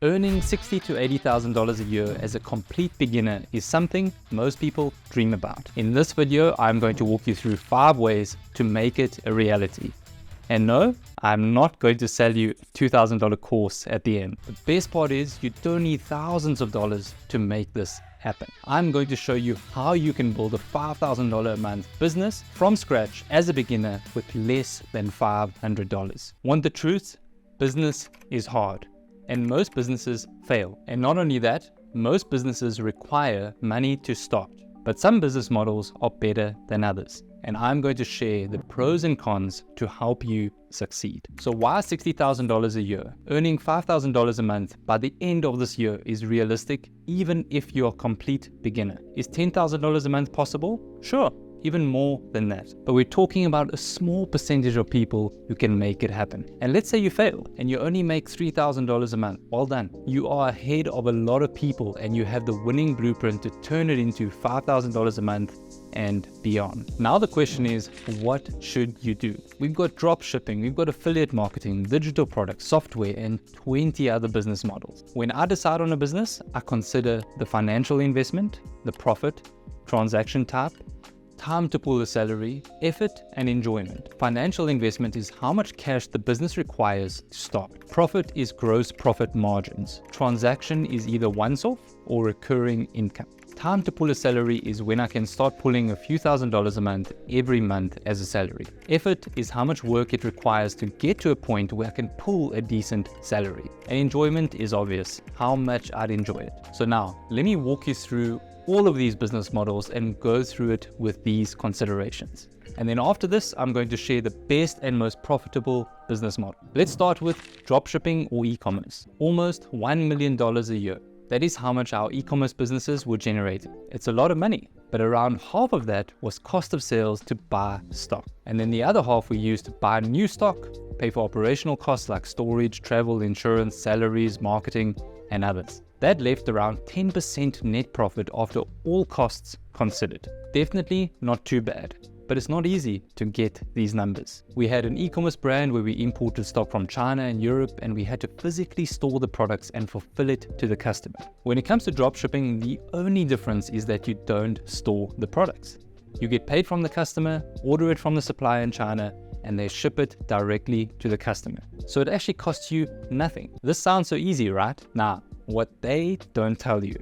Earning $60,000 to $80,000 a year as a complete beginner is something most people dream about. In this video, I'm going to walk you through 5 ways to make it a reality. And no, I'm not going to sell you a $2,000 course at the end. The best part is you don't need thousands of dollars to make this happen. I'm going to show you how you can build a $5,000 a month business from scratch as a beginner with less than $500. Want the truth? Business is hard. And most businesses fail. And not only that, most businesses require money to start. But some business models are better than others. And I'm going to share the pros and cons to help you succeed. So why $60,000 a year? Earning $5,000 a month by the end of this year is realistic, even if you're a complete beginner. Is $10,000 a month possible? Sure. Even more than that. But we're talking about a small percentage of people who can make it happen. And let's say you fail and you only make $3,000 a month. Well done. You are ahead of a lot of people and you have the winning blueprint to turn it into $5,000 a month and beyond. Now the question is, what should you do? We've got dropshipping, we've got affiliate marketing, digital products, software, and 20 other business models. When I decide on a business, I consider the financial investment, the profit, transaction type, time to pull the salary, effort, and enjoyment. Financial investment is how much cash the business requires to start. Profit is gross profit margins. Transaction is either once-off or recurring income. Time to pull a salary is when I can start pulling a few $1,000s a month every month as a salary. Effort is how much work it requires to get to a point where I can pull a decent salary. And enjoyment is obvious, how much I'd enjoy it. So now, let me walk you through all of these business models and go through it with these considerations. And then after this, I'm going to share the best and most profitable business model. Let's start with dropshipping or e-commerce. Almost $1 million a year. That is how much our e-commerce businesses were generating. It's a lot of money, but around half of that was cost of sales to buy stock. And then the other half we used to buy new stock, pay for operational costs like storage, travel, insurance, salaries, marketing, and others. That left around 10% net profit after all costs considered. Definitely not too bad, but it's not easy to get these numbers. We had an e-commerce brand where we imported stock from China and Europe, and we had to physically store the products and fulfill it to the customer. When it comes to dropshipping, the only difference is that you don't store the products. You get paid from the customer, order it from the supplier in China, and they ship it directly to the customer. So it actually costs you nothing. This sounds so easy, right? Nah. What they don't tell you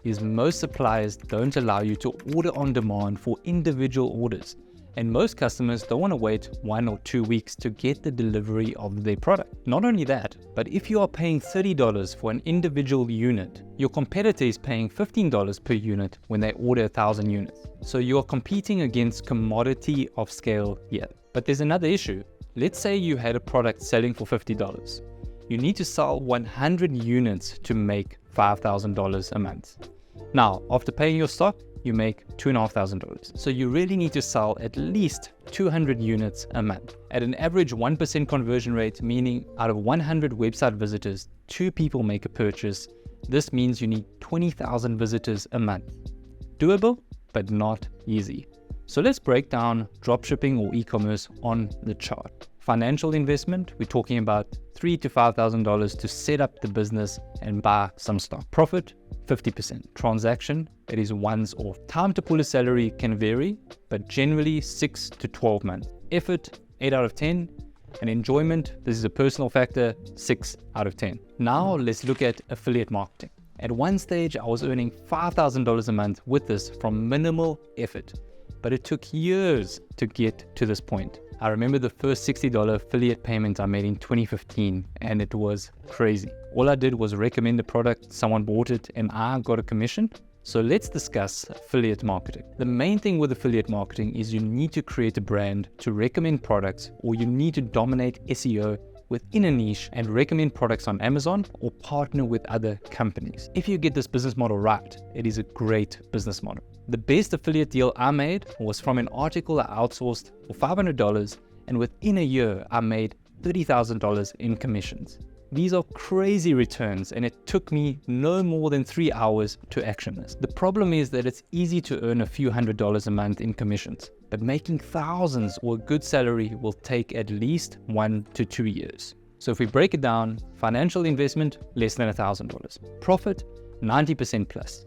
is most suppliers don't allow you to order on demand for individual orders. And most customers don't want to wait 1 or 2 weeks to get the delivery of their product. Not only that, but if you are paying $30 for an individual unit, your competitor is paying $15 per unit when they order 1,000 units. So you are competing against commodity of scale here. But there's another issue. Let's say you had a product selling for $50. You need to sell 100 units to make $5,000 a month. Now, after paying your stock, you make $2,500. So you really need to sell at least 200 units a month. At an average 1% conversion rate, meaning out of 100 website visitors, 2 people make a purchase. This means you need 20,000 visitors a month. Doable, but not easy. So let's break down dropshipping or e-commerce on the chart. Financial investment, we're talking about $3,000 to $5,000 to set up the business and buy some stock. Profit, 50%. Transaction, it is once off. Time to pull a salary can vary, but generally 6 to 12 months. Effort, 8 out of 10. And enjoyment, this is a personal factor, 6 out of 10. Now let's look at affiliate marketing. At one stage, I was earning $5,000 a month with this from minimal effort, but it took years to get to this point. I remember the first $60 affiliate payment I made in 2015, and it was crazy. All I did was recommend a product, someone bought it, and I got a commission. So let's discuss affiliate marketing. The main thing with affiliate marketing is you need to create a brand to recommend products, or you need to dominate SEO within a niche and recommend products on Amazon or partner with other companies. If you get this business model right, it is a great business model. The best affiliate deal I made was from an article I outsourced for $500, and within a year I made $30,000 in commissions. These are crazy returns, and it took me no more than 3 hours to action this. The problem is that it's easy to earn a few $100s a month in commissions, but making thousands or a good salary will take at least 1 to 2 years. So if we break it down, financial investment, less than $1,000. Profit, 90% plus.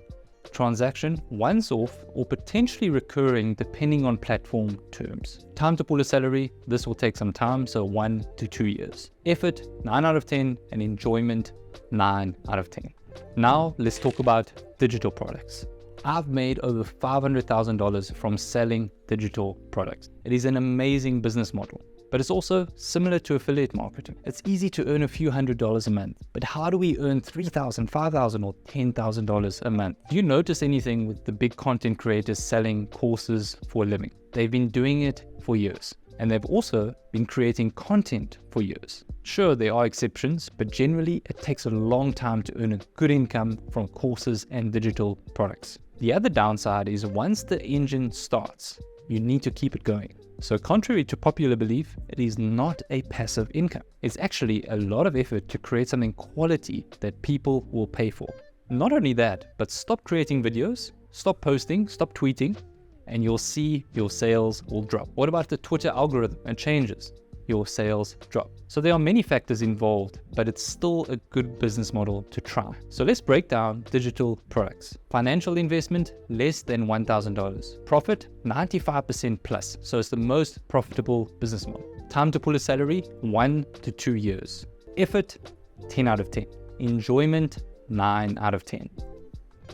Transaction, once off or potentially recurring depending on platform terms. Time to pull a salary, this will take some time, so 1 to 2 years. Effort, 9 out of 10, and enjoyment, 9 out of 10. Now let's talk about digital products. I've made over $500,000 from selling digital products. It is an amazing business model, but it's also similar to affiliate marketing. It's easy to earn a few $100s a month, but how do we earn $3,000, $5,000, or $10,000 a month? Do you notice anything with the big content creators selling courses for a living? They've been doing it for years, and they've also been creating content for years. Sure, there are exceptions, but generally it takes a long time to earn a good income from courses and digital products. The other downside is once the engine starts, you need to keep it going. So contrary to popular belief, it is not a passive income. It's actually a lot of effort to create something quality that people will pay for. Not only that, but stop creating videos, stop posting, stop tweeting, and you'll see your sales will drop. What about the Twitter algorithm and changes? Your sales drop. So there are many factors involved, but it's still a good business model to try. So let's break down digital products. Financial investment, less than $1,000. Profit, 95% plus. So it's the most profitable business model. Time to pull a salary, 1 to 2 years. Effort, 10 out of 10. Enjoyment, 9 out of 10.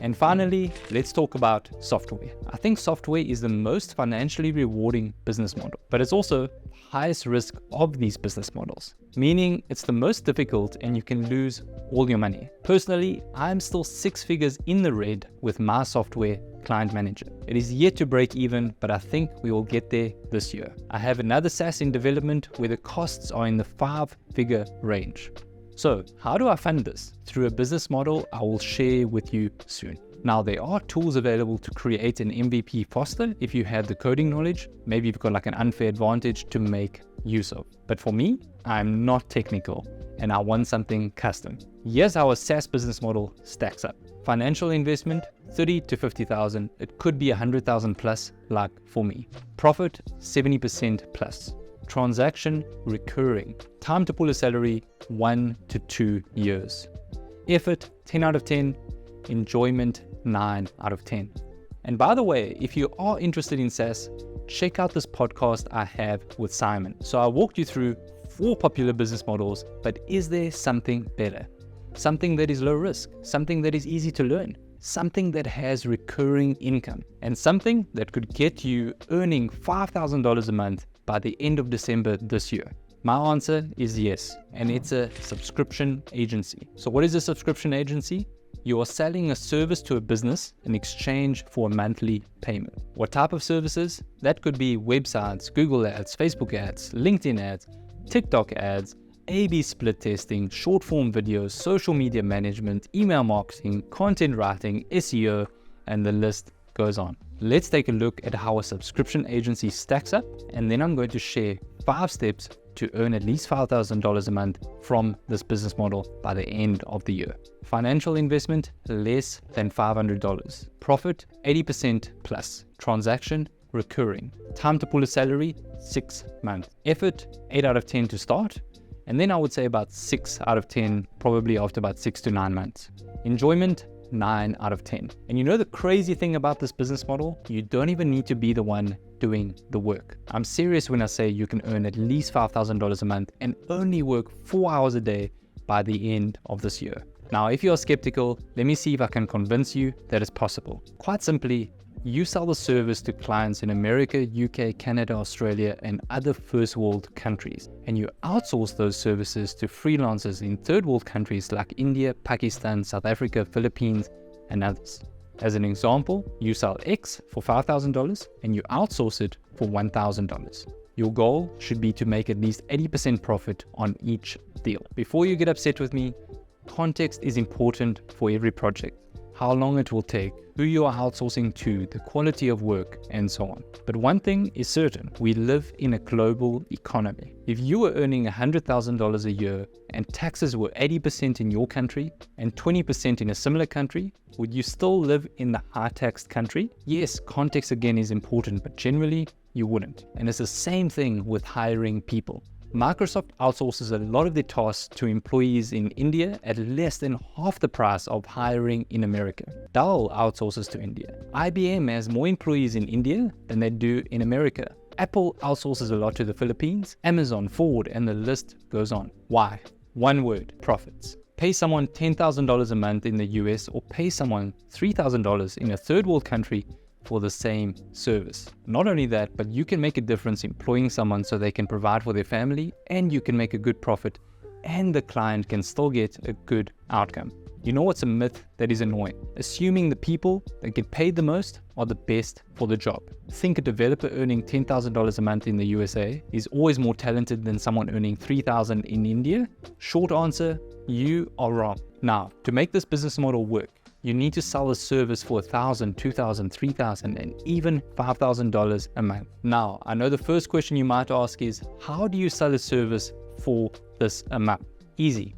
And finally, let's talk about software. I think software is the most financially rewarding business model, but it's also the highest risk of these business models, meaning it's the most difficult and you can lose all your money. Personally, I'm still 6 figures in the red with my software client manager. It is yet to break even, but I think we will get there this year. I have another SaaS in development where the costs are in the 5-figure range. So how do I fund this? Through a business model I will share with you soon. Now there are tools available to create an MVP faster if you have the coding knowledge. Maybe you've got like an unfair advantage to make use of. But for me, I'm not technical and I want something custom. Here's how a SaaS business model stacks up. Financial investment, 30 to 50,000. It could be 100,000 plus like for me. Profit, 70% plus. Transaction, recurring. Time to pull a salary, 1 to 2 years. Effort, 10 out of 10. Enjoyment, 9 out of 10. And by the way, if you are interested in SaaS, check out this podcast I have with Simon. So I walked you through 4 popular business models, but is there something better? Something that is low risk, something that is easy to learn, something that has recurring income, and something that could get you earning $5,000 a month by the end of December this year? My answer is yes, and it's a subscription agency. So what is a subscription agency? You are selling a service to a business in exchange for a monthly payment. What type of services? That could be websites, Google ads, Facebook ads, LinkedIn ads, TikTok ads, A/B split testing, short form videos, social media management, email marketing, content writing, SEO, and the list goes on. Let's take a look at how a subscription agency stacks up, and then I'm going to share 5 steps to earn at least $5,000 a month from this business model by the end of the year. Financial investment, less than $500. Profit, 80% plus. Transaction, recurring. Time to pull a salary, 6 months. Effort, 8 out of 10 to start. And then I would say about 6 out of 10, probably after about 6 to 9 months. Enjoyment, 9 out of 10. And you know the crazy thing about this business model? You don't even need to be the one doing the work. I'm serious when I say you can earn at least $5,000 a month and only work 4 hours a day by the end of this year. Now, if you're skeptical, let me see if I can convince you that it's possible. Quite simply, you sell the service to clients in America, UK, Canada, Australia, and other first world countries. And you outsource those services to freelancers in third world countries like India, Pakistan, South Africa, Philippines, and others. As an example, you sell X for $5,000 and you outsource it for $1,000. Your goal should be to make at least 80% profit on each deal. Before you get upset with me, context is important for every project. How long it will take, who you are outsourcing to, the quality of work, and so on. But one thing is certain, we live in a global economy. If you were earning $100,000 a year and taxes were 80% in your country and 20% in a similar country, would you still live in the high-taxed country? Yes, context again is important, but generally you wouldn't. And it's the same thing with hiring people. Microsoft outsources a lot of their tasks to employees in India at less than half the price of hiring in America. Dell outsources to India. IBM has more employees in India than they do in America. Apple outsources a lot to the Philippines, Amazon, Ford, and the list goes on. Why? One word: profits. Pay someone $10,000 a month in the US or pay someone $3,000 in a third world country for the same service. Not only that, but you can make a difference employing someone so they can provide for their family, and you can make a good profit, and the client can still get a good outcome. You know what's a myth that is annoying? Assuming the people that get paid the most are the best for the job. Think a developer earning $10,000 a month in the USA is always more talented than someone earning $3,000 in India? Short answer, you are wrong. Now, to make this business model work, you need to sell a service for $1,000, $2,000, $3,000, and even $5,000 a month. Now, I know the first question you might ask is, how do you sell a service for this amount? Easy.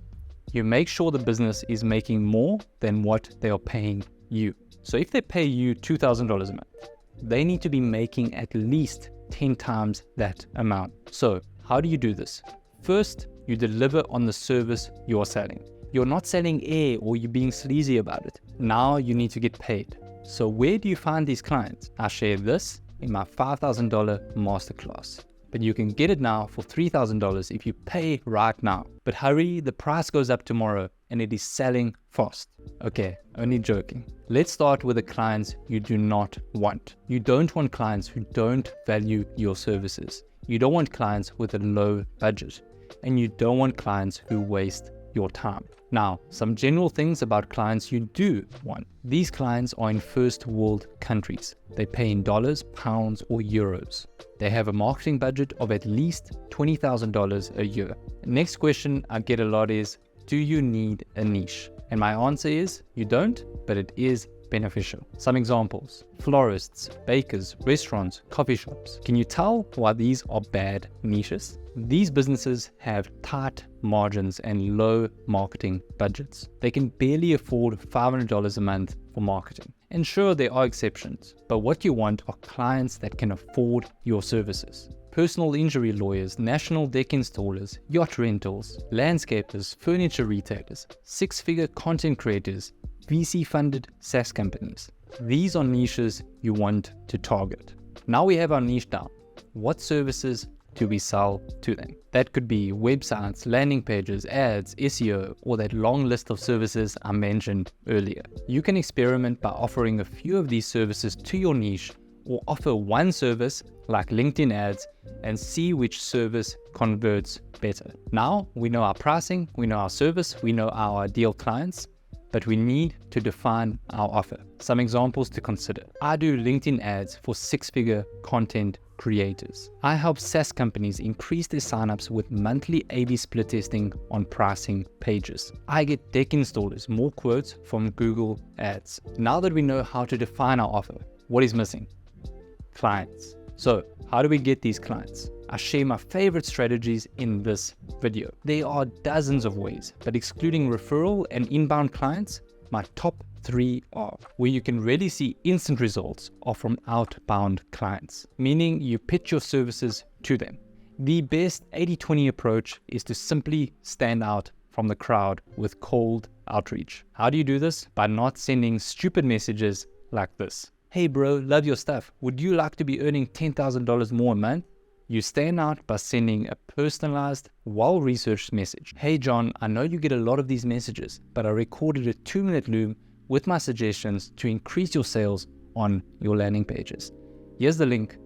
You make sure the business is making more than what they are paying you. So if they pay you $2,000 a month, they need to be making at least 10 times that amount. So how do you do this? First, you deliver on the service you're selling. You're not selling air or you're being sleazy about it. Now you need to get paid. So where do you find these clients? I share this in my $5,000 masterclass. But you can get it now for $3,000 if you pay right now. But hurry, the price goes up tomorrow and it is selling fast. Okay, only joking. Let's start with the clients you do not want. You don't want clients who don't value your services. You don't want clients with a low budget. And you don't want clients who waste your time. Now, some general things about clients you do want. These clients are in first world countries. They pay in dollars, pounds, or euros. They have a marketing budget of at least $20,000 a year. Next question I get a lot is, do you need a niche? And my answer is, you don't, but it is beneficial. Some examples: florists, bakers, restaurants, coffee shops. Can you tell why these are bad niches? These businesses have tight margins and low marketing budgets. They can barely afford $500 a month for marketing. And sure, there are exceptions, but what you want are clients that can afford your services. Personal injury lawyers, national deck installers, yacht rentals, landscapers, furniture retailers, six-figure content creators, VC-funded SaaS companies. These are niches you want to target. Now we have our niche down. What services do we sell to them? That could be websites, landing pages, ads, SEO, or that long list of services I mentioned earlier. You can experiment by offering a few of these services to your niche, or offer one service like LinkedIn ads and see which service converts better. Now we know our pricing, we know our service, we know our ideal clients, but we need to define our offer. Some examples to consider. I do LinkedIn ads for six-figure content creators. I help SaaS companies increase their signups with monthly A/B split testing on pricing pages. I get deck installers more quotes from Google Ads. Now that we know how to define our offer, what is missing? Clients. So how do we get these clients? I share my favorite strategies in this video. There are dozens of ways, but excluding referral and inbound clients, my top 3 are where you can really see instant results are from outbound clients, meaning you pitch your services to them. The best 80-20 approach is to simply stand out from the crowd with cold outreach. How do you do this? By not sending stupid messages like this. Hey bro, love your stuff. Would you like to be earning $10,000 more a month? You stand out by sending a personalized, well-researched message. Hey John, I know you get a lot of these messages, but I recorded a 2-minute loom with my suggestions to increase your sales on your landing pages. Here's the link.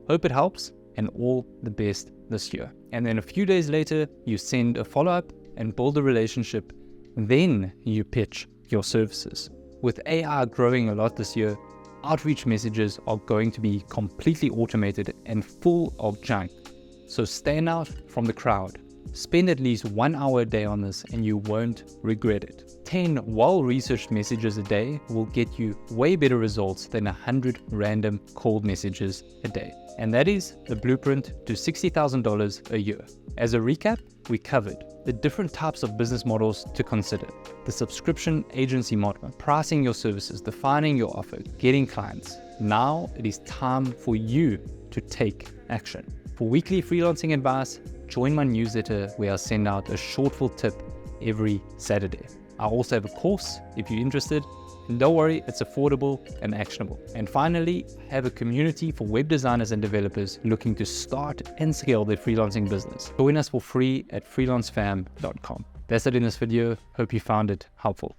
Hope it helps, and all the best this year. And then a few days later, you send a follow-up and build a relationship. Then you pitch your services. With AI growing a lot this year, outreach messages are going to be completely automated and full of junk. So stand out from the crowd. Spend at least 1 hour a day on this and you won't regret it. 10 well-researched messages a day will get you way better results than 100 random cold messages a day. And that is the blueprint to $60,000 a year. As a recap, we covered the different types of business models to consider: the subscription agency model, pricing your services, defining your offer, getting clients. Now it is time for you to take action. For weekly freelancing advice, join my newsletter where I send out a shortful tip every Saturday. I also have a course if you're interested. And don't worry, it's affordable and actionable. And finally, I have a community for web designers and developers looking to start and scale their freelancing business. Join us for free at freelancefam.com. That's it in this video. Hope you found it helpful.